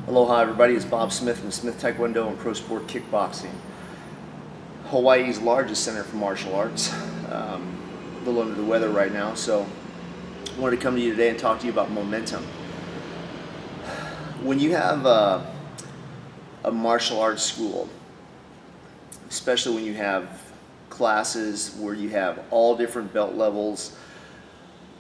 Aloha everybody, it's Bob Smith from Smith Taekwondo and Pro Sport Kickboxing. Hawaii's largest center for martial arts. A little under the weather right now, so I wanted to come to you today and talk to you about momentum. When you have a martial arts school, especially when you have classes where you have all different belt levels,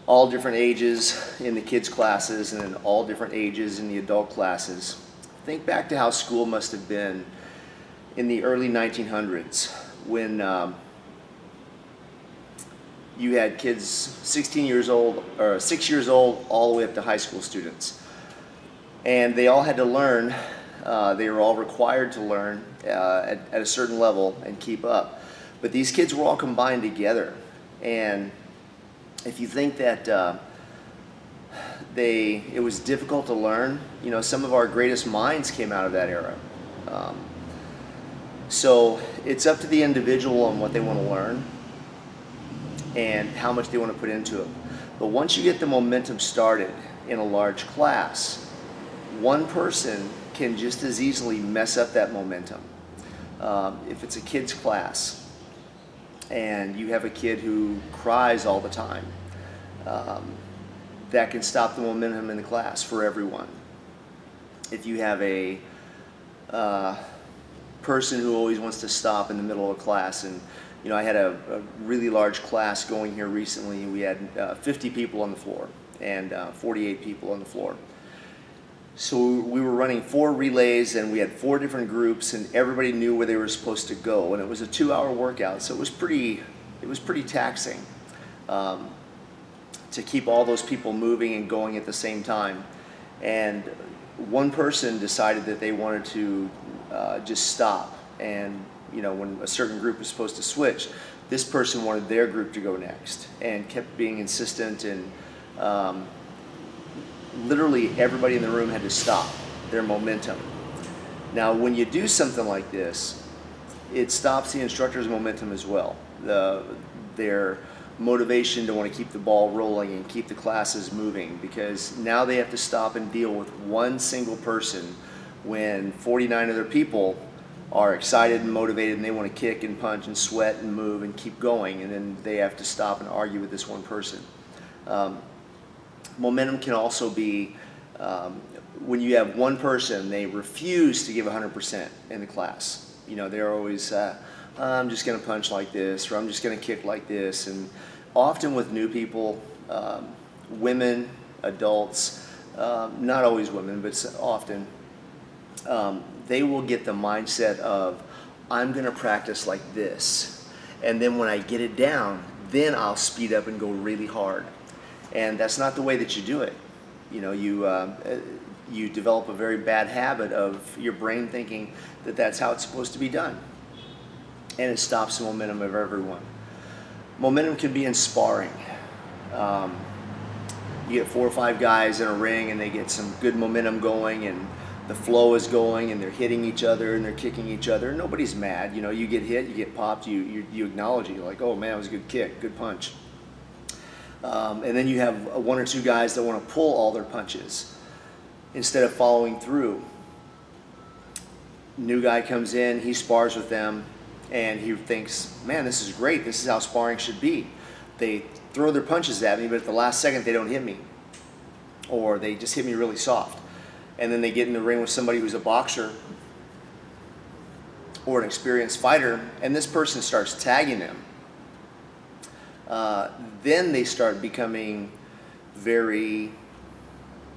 all different ages in the kids classes and then all different ages in the adult classes. Think back to how school must have been in the early 1900s when you had kids 16 years old or 6 years old all the way up to high school students. And they all had to learn, they were all required to learn at a certain level and keep up. But these kids were all combined together. And if you think that it was difficult to learn, you know, some of our greatest minds came out of that era. So it's up to the individual on what they want to learn and how much they want to put into it. But once you get the momentum started in a large class, one person can just as easily mess up that momentum. If it's a kid's class, and you have a kid who cries all the time, that can stop the momentum in the class for everyone. If you have a person who always wants to stop in the middle of a class, and you know, I had a really large class going here recently, and we had 50 people on the floor and 48 people on the floor. So we were running 4 relays, and we had 4 different groups, and everybody knew where they were supposed to go. And it was a 2-hour workout, so it was pretty taxing to keep all those people moving and going at the same time. And one person decided that they wanted to just stop. And you know, when a certain group was supposed to switch, this person wanted their group to go next, and kept being insistent and. Literally everybody in the room had to stop their momentum. Now when you do something like this, it stops the instructor's momentum as well. Their motivation to want to keep the ball rolling and keep the classes moving, because now they have to stop and deal with one single person when 49 other people are excited and motivated and they want to kick and punch and sweat and move and keep going, and then they have to stop and argue with this one person. Momentum can also be when you have one person, they refuse to give 100% in the class. You know, they're always, I'm just going to punch like this, or I'm just going to kick like this. And often with new people, women, adults, not always women, but often, they will get the mindset of, I'm going to practice like this. And then when I get it down, then I'll speed up and go really hard. And that's not the way that you do it. You know, you develop a very bad habit of your brain thinking that that's how it's supposed to be done. And it stops the momentum of everyone. Momentum can be in sparring. You get 4 or 5 guys in a ring and they get some good momentum going and the flow is going and they're hitting each other and they're kicking each other. Nobody's mad. You know, you get hit, you get popped, you acknowledge it. You're like, oh man, it was a good kick, good punch. And then you have 1 or 2 guys that want to pull all their punches instead of following through. New guy comes in, he spars with them, and he thinks, man, this is great. This is how sparring should be. They throw their punches at me, but at the last second they don't hit me. Or they just hit me really soft. And then they get in the ring with somebody who's a boxer or an experienced fighter, and this person starts tagging them. Then they start becoming very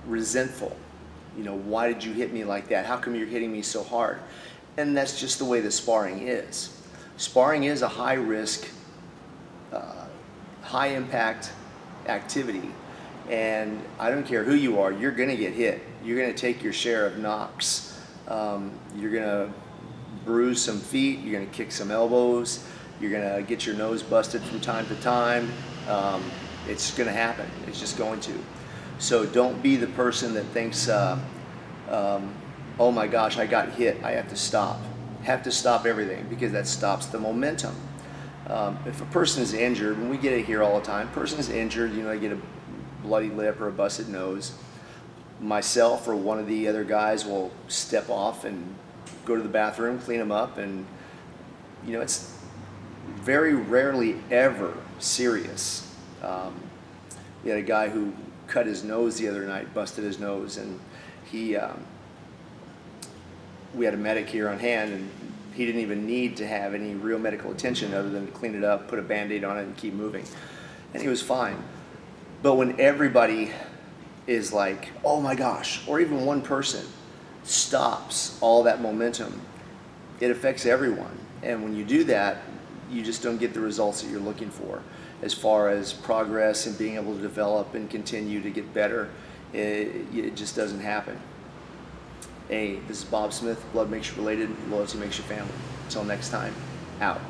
resentful. You know, why did you hit me like that? How come you're hitting me so hard? And that's just the way the sparring is. Sparring is a high risk, high impact activity. And I don't care who you are, you're going to get hit. You're going to take your share of knocks. You're going to bruise some feet. You're going to kick some elbows. You're going to get your nose busted from time to time. It's going to happen. It's just going to. So don't be the person that thinks, oh my gosh, I got hit. I have to stop. Have to stop everything, because that stops the momentum. If a person is injured, and we get it here all the time, person is injured, you know, they get a bloody lip or a busted nose. myself or one of the other guys will step off and go to the bathroom, clean them up, and it's very rarely ever serious. We had a guy who cut his nose the other night, busted his nose, and we had a medic here on hand, and he didn't even need to have any real medical attention other than to clean it up, put a Band-Aid on it, and keep moving. And he was fine. But when everybody is like, oh my gosh, or even one person stops all that momentum, it affects everyone. And when you do that, you just don't get the results that you're looking for as far as progress and being able to develop and continue to get better. It just doesn't happen. Hey, this is Bob Smith, Blood Makes You Related, Loyalty Makes You Family. Until next time, out.